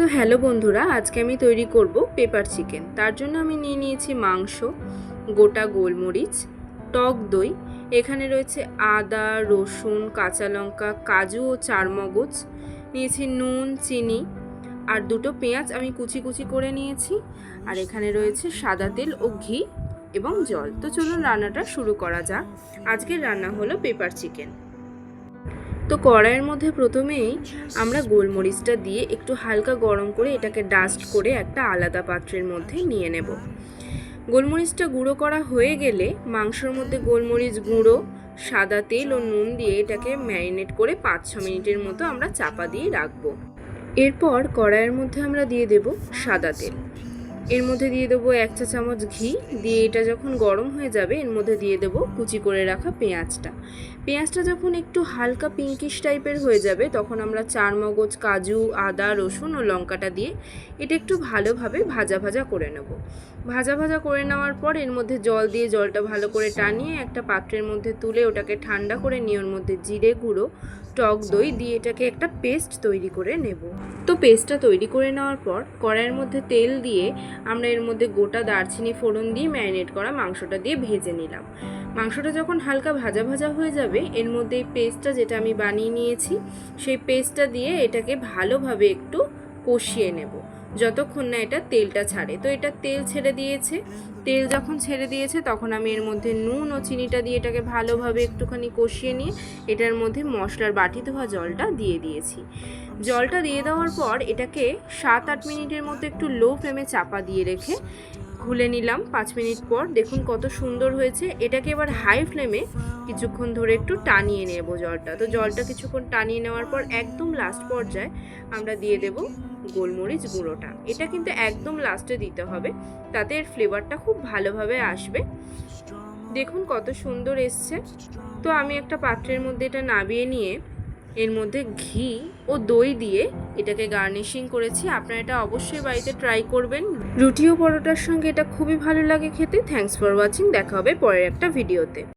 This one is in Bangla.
তো হ্যালো বন্ধুরা, আজকে আমি তৈরি করব পেপার চিকেন। তার জন্য আমি নিয়ে নিয়েছি মাংস, গোটা গোলমরিচ, টক দই, এখানে রয়েছে আদা, রসুন, কাঁচা লঙ্কা, কাজু ও চারমগজ, নিয়েছি নুন, চিনি আর দুটো পেঁয়াজ আমি কুচি কুচি করে নিয়েছি। আর এখানে রয়েছে সাদা তেল ও ঘি এবং জল। তো চলুন রান্নাটা শুরু করা যাক। আজকের রান্না হলো পেপার চিকেন। তো কড়াইয়ের মধ্যে প্রথমেই আমরা গোলমরিচটা দিয়ে একটু হালকা গরম করে এটাকে ডাস্ট করে একটা আলাদা পাত্রের মধ্যে নিয়ে নেব। গোলমরিচটা গুঁড়ো করা হয়ে গেলে মাংসের মধ্যে গোলমরিচ গুঁড়ো, সাদা তেল ও নুন দিয়ে এটাকে ম্যারিনেট করে 5-6 মিনিটের মতো আমরা চাপা দিয়ে রাখবো। এরপর কড়াইয়ের মধ্যে আমরা দিয়ে দেব সাদা তেল, এর মধ্যে দিয়ে দেবো 1 চা চামচ ঘি, দিয়ে এটা যখন গরম হয়ে যাবে এর মধ্যে দিয়ে দেবো কুচি করে রাখা পেঁয়াজটা। পেঁয়াজটা যখন একটু হালকা পিঙ্কিশ টাইপের হয়ে যাবে তখন আমরা চারমগজ, কাজু, আদা, রসুন ও লঙ্কাটা দিয়ে এটা একটু ভালোভাবে ভাজা ভাজা করে নেব। ভাজা ভাজা করে নেওয়ার পর এর মধ্যে জল দিয়ে জলটা ভালো করে টানিয়ে একটা পাত্রের মধ্যে তুলে ওটাকে ঠান্ডা করে নিয়ে ওর মধ্যে জিরে গুঁড়ো, টক দই দিয়ে এটাকে একটা পেস্ট তৈরি করে নেব। তো পেস্টটা তৈরি করে নেওয়ার পর কড়াইয়ের মধ্যে তেল দিয়ে আমরা এর মধ্যে গোটা দারচিনি ফোড়ন দিয়ে ম্যারিনেট করা মাংসটা দিয়ে ভেজে নিলাম। মাংসটা যখন হালকা ভাজা ভাজা হয়ে যাবে এর মধ্যে এই পেস্টটা যেটা আমি বানিয়ে নিয়েছি সেই পেস্টটা দিয়ে এটাকে ভালোভাবে একটু কষিয়ে নেব যতক্ষণ না এটা তেলটা ছাড়ে। তো এটা তেল ছেড়ে দিয়েছে। তেল যখন ছেড়ে দিয়েছে তখন আমি এর মধ্যে নুন ও চিনিটা দিয়ে এটাকে ভালোভাবে একটুখানি কষিয়ে নিয়ে এটার মধ্যে মশলার বাটি ধোয়া জলটা দিয়ে দিয়েছি। জলটা দিয়ে দেওয়ার পর এটাকে 7-8 মিনিটের মতো একটু লো ফ্লেমে চাপা দিয়ে রেখে খুলে নিলাম। 5 মিনিট পর দেখুন কত সুন্দর হয়েছে। এটাকে এবার হাই ফ্লেমে কিছুক্ষণ ধরে একটু টানিয়ে নেব জলটা। তো জলটা কিছুক্ষণ টানিয়ে নেওয়ার পর একদম লাস্ট পর্যায়ে আমরা দিয়ে দেব গোলমরিচ গুঁড়োটা। এটা কিন্তু একদম লাস্টে দিতে হবে, তাতে এর ফ্লেভারটা খুব ভালোভাবে আসবে। দেখুন কত সুন্দর এসছে। তো আমি একটা পাত্রের মধ্যে এটা নামিয়ে নিয়ে এর মধ্যে ঘি ও দই দিয়ে এটাকে গার্নিশিং করেছি। আপনারা এটা অবশ্যই বাড়িতে ট্রাই করবেন। রুটি ও পরোটার সঙ্গে এটা খুবই ভালো লাগে খেতে। Thanks for watching. দেখা হবে পরের একটা ভিডিওতে।